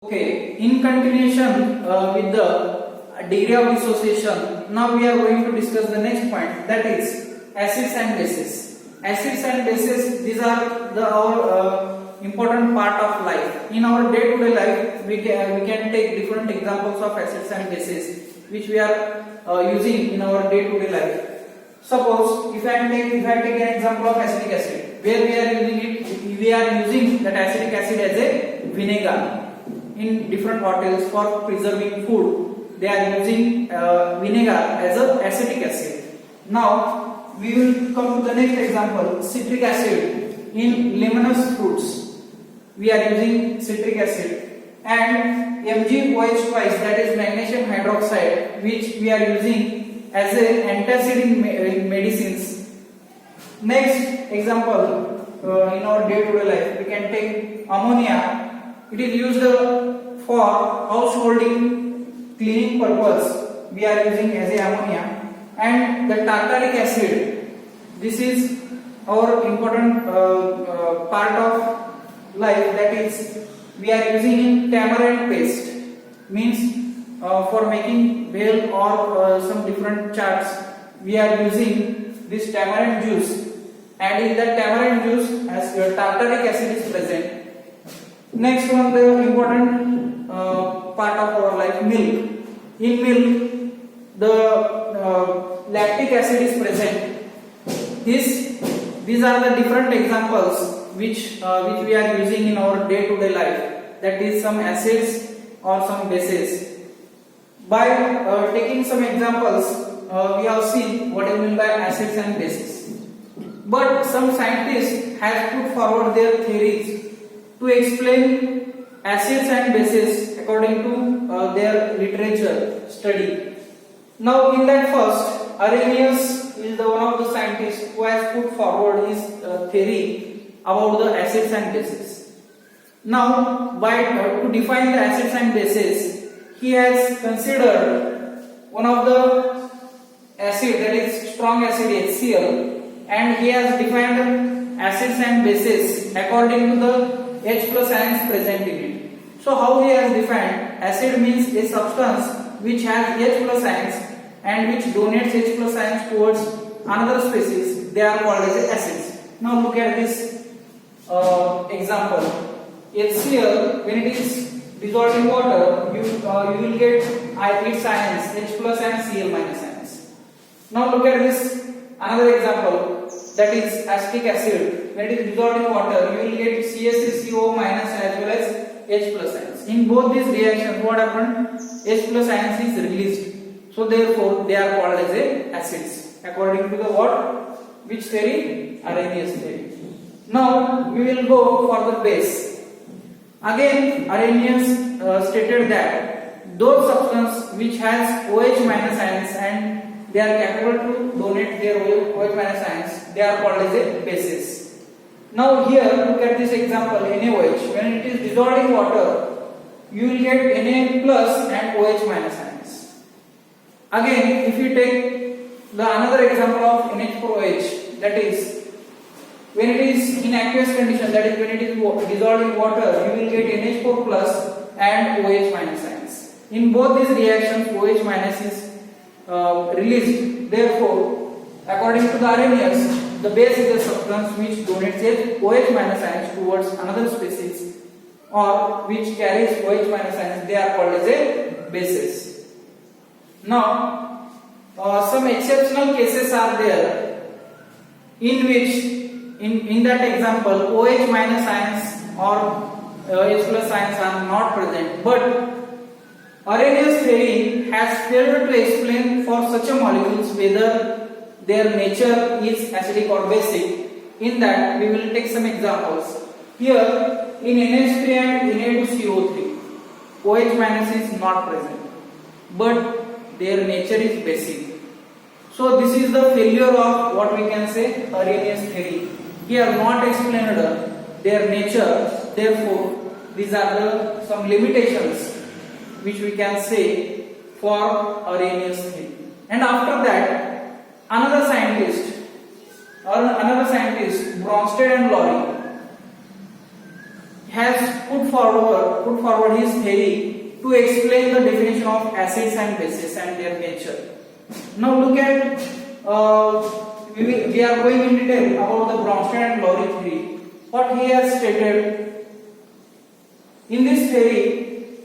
Okay, in continuation with the degree of dissociation, now we are going to discuss the next point, that is acids and bases. Acids and bases, these are our important part of life. In our day-to-day life, we can take different examples of acids and bases which we are using in our day-to-day life. Suppose if I take an example of acetic acid, where we are using that acetic acid as a vinegar. In different hotels for preserving food, they are using vinegar as a acetic acid. Now we will come to the next example, citric acid. In lemonous fruits, we are using citric acid, and MgOH twice, that is magnesium hydroxide, which we are using as an antacid in medicines. Next example, in our day-to-day life, we can take ammonia. It is used for householding cleaning purpose. We are using as a ammonia, and the tartaric acid. This is our important part of life. That is, we are using in tamarind paste. Means for making bhel or some different chaats, we are using this tamarind juice, and in that tamarind juice, as tartaric acid is present. Next one, the important part of our life, milk. In milk, the lactic acid is present. These are the different examples which we are using in our day-to-day life. That is some acids or some bases. By taking some examples, we have seen what is meant by acids and bases. But some scientists have put forward their theories to explain acids and bases according to their literature study. Now in that first, Arrhenius is the one of the scientists who has put forward his theory about the acids and bases. Now to define the acids and bases, he has considered one of the acid, that is strong acid HCl, and he has defined acids and bases according to the H plus ions present in it. So how he has defined, acid means a substance which has H plus ions and which donates H plus ions towards another species. They are called as acids. Now look at this example. HCl, when it is dissolved in water, you will get its ions, H plus and Cl minus ions. Now look at this another example, that is acetic acid. When it is dissolved in water, you will get CaCO minus as well as H plus ions. In both these reactions, what happened? H plus ions is released. So therefore, they are called as acids. According to the what? Which theory? Arrhenius theory. Now we will go for the base. Again, Arrhenius stated that those substances which has OH minus ions and they are capable to donate their OH minus ions, they are called as bases. Now here, look at this example, NaOH. When it is dissolved in water, you will get Na plus and OH minus ions. Again, if you take the another example of NH4OH, that is, when it is in aqueous condition, that is when it is dissolved in water, you will get NH4 plus and OH minus ions. In both these reactions, OH minus is released. Therefore, according to the Arrhenius, the base is a substance which donates OH minus ions towards another species or which carries OH minus ions. They are called as bases. Now, some exceptional cases are there in which, in that example, OH minus ions or H plus ions are not present. But Arrhenius theory has failed to explain for such a molecules whether their nature is acidic or basic. In that, we will take some examples. Here, in NH3 and Na2CO3, OH minus is not present, but their nature is basic. So this is the failure of what we can say Arrhenius theory. Here, not explained their nature. Therefore, these are some limitations which we can say for Arrhenius theory. And after that, another scientist, Bronsted and Lowry, has put forward his theory to explain the definition of acids and bases and their nature. Now look at we are going in detail about the Bronsted and Lowry theory. What he has stated in this theory,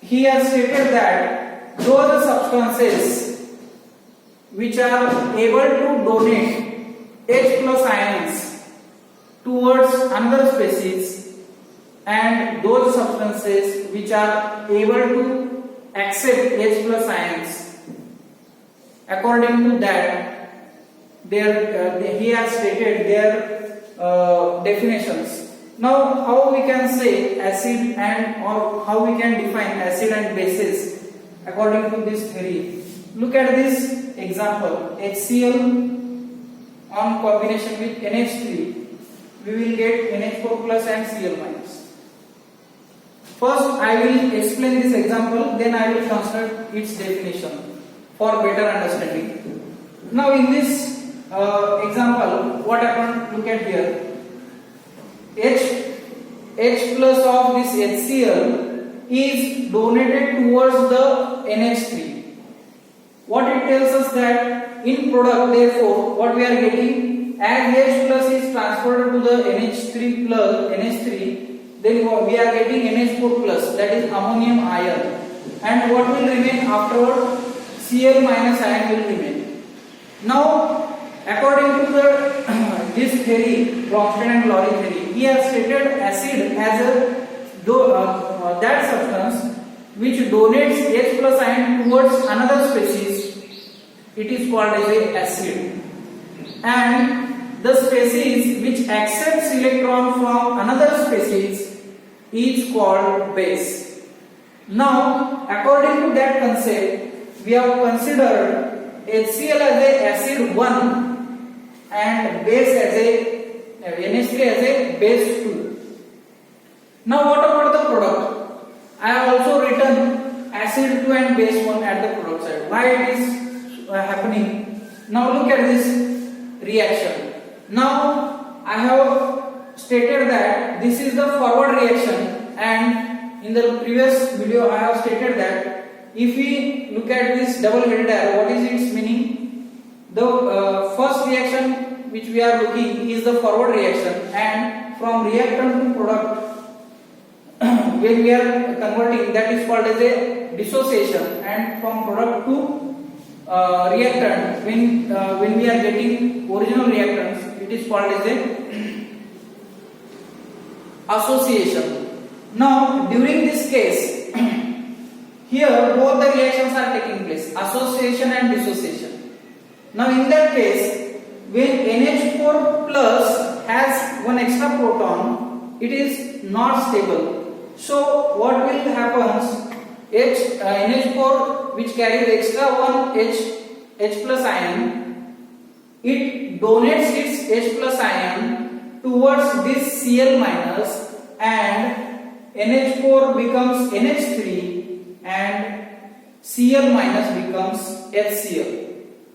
he has stated that those the substances which are able to donate H plus ions towards another species and those substances which are able to accept H plus ions, according to that he has stated their definitions. Now how we can say acid and or how we can define acid and bases according to this theory. Look at this example, HCl on combination with NH3, we will get NH4 plus and Cl minus. First I will explain this example, then I will consider its definition for better understanding. Now in this example, what happened? Look at here. H plus of this HCl is donated towards the NH3. What it tells us that in product, therefore, what we are getting, as H plus is transferred to the NH3 plus NH3, then we are getting NH4 plus, that is ammonium ion. And what will remain afterward? Cl minus ion will remain. Now, according to this theory, Bronsted and Lowry theory, he has stated acid as that substance which donates H plus ion towards another species. It is called as a acid. And the species which accepts electron from another species is called base. Now, according to that concept, we have considered HCl as a acid 1 and base as a NH3 as a base 2. Now what about the product? I have also written acid 2 and base 1 at the product side. Why it is happening? Now look at this reaction. Now I have stated that this is the forward reaction, and in the previous video I have stated that if we look at this double-headed arrow, what is its meaning? The first reaction which we are looking is the forward reaction, and from reactant to product when we are converting, that is called as a dissociation, and from product to reactant when we are getting original reactants, it is called as a association. Now during this case here both the reactions are taking place, association and dissociation. Now in that case, when NH4 plus has one extra proton, it is not stable. So what will happen? NH4 which carries extra one H plus ion, it donates its H plus ion towards this Cl minus, and NH4 becomes NH3 and Cl minus becomes HCl.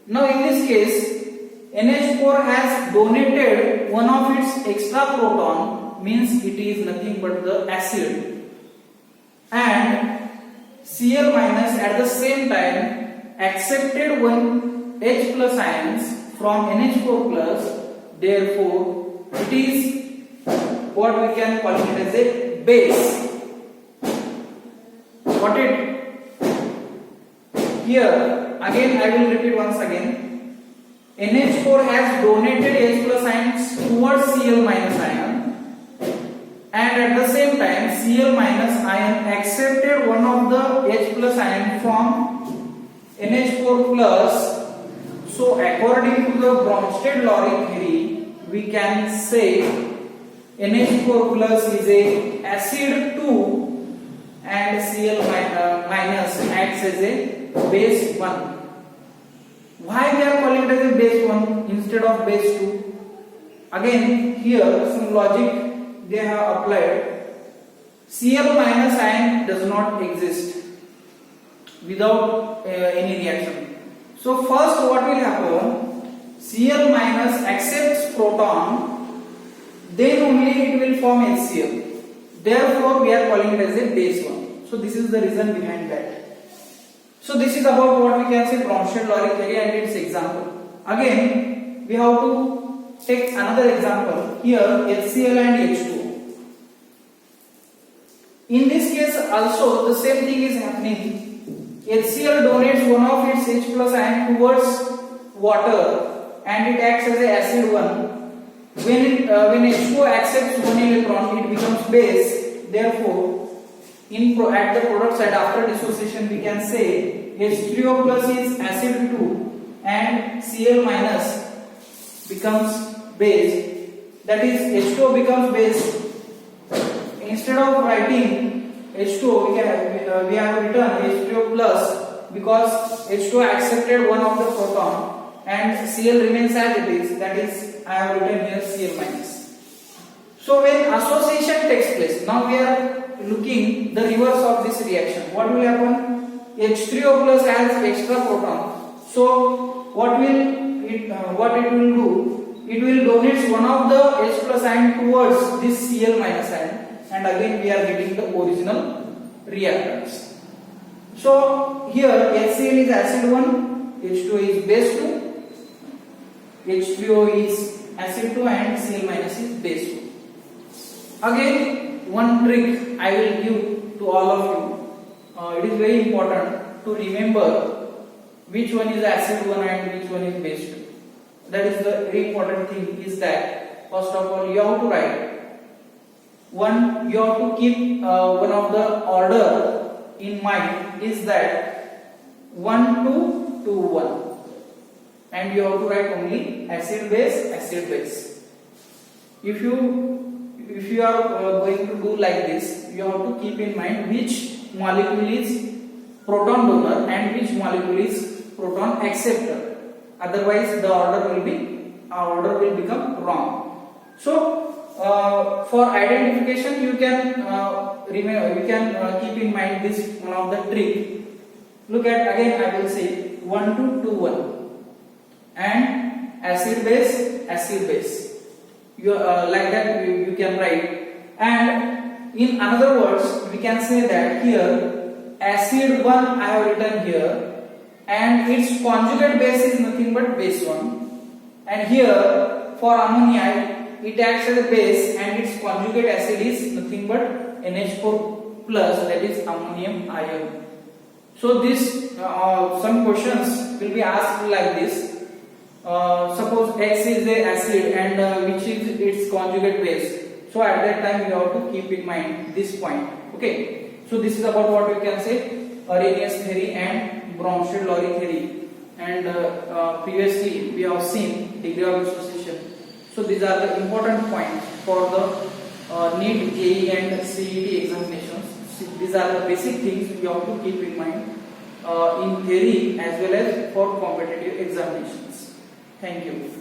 Now in this case, NH4 has donated one of its extra proton, means it is nothing but the acid, and Cl minus at the same time accepted one H plus ions from NH4 plus, therefore it is what we can call it as a base. Got it? Here again I will repeat once again. NH4 has donated H plus ions towards Cl minus ion, and at the same time Cl minus ion accepted one of the H plus ion from NH4 plus. So according to the Bronsted-Lowry theory, we can say NH4 plus is a acid 2 and Cl minus acts as a base 1. Why we are calling it as a base 1 instead of base 2? Again here some logic they have applied. Cl minus ion does not exist without any reaction. So first what will happen? Cl minus accepts proton, then only it will form HCl. Therefore, we are calling it as a base one. So this is the reason behind that. So this is about what we can say Bronsted-Lowry theory and its example. Again, we have to take another example here, HCl and H2O. In this case also the same thing is happening. HCl donates one of its H plus ion towards water and it acts as a acid one. When H2O accepts one electron, it becomes base. Therefore, at the product side after dissociation we can say H3O plus is acid 2 and Cl minus becomes base. That is H2O becomes base. Instead of writing H2O, we have written H3O plus because H2O accepted one of the proton and Cl remains as it is. That is, I have written here Cl minus. So when association takes place, now we are looking the reverse of this reaction. What will happen? H3O plus has extra proton. So what it will do? It will donate one of the H plus ion towards this Cl minus ion. And again we are getting the original reactants. So here HCl is acid 1, H2O is base 2, H3O is acid 2 and Cl minus is base 2. Again one trick I will give to all of you. It is very important to remember which one is acid 1 and which one is base 2. That is the very important thing is that first of all you have to write you have to keep one of the order in mind is that 1 2 2 1 and you have to write only acid base. If you are going to do like this, you have to keep in mind which molecule is proton donor and which molecule is proton acceptor. Otherwise the order will become wrong. So for identification, you can keep in mind this one of the trick. Look at again. I will say 1 2 2 1 and acid base. You like that you can write. And in other words, we can say that here acid 1 I have written here, and its conjugate base is nothing but base 1. And here for ammonia, it acts as a base and its conjugate acid is nothing but NH4 plus, that is ammonium ion. So this some questions will be asked like this. Suppose X is a acid and which is its conjugate base. So at that time you have to keep in mind this point. Okay. So this is about what we can say Arrhenius theory and Bronsted-Lowry theory. And previously we have seen degree of dissociation. So these are the important points for the NEET, JEE and CET examinations. These are the basic things you have to keep in mind in theory as well as for competitive examinations. Thank you.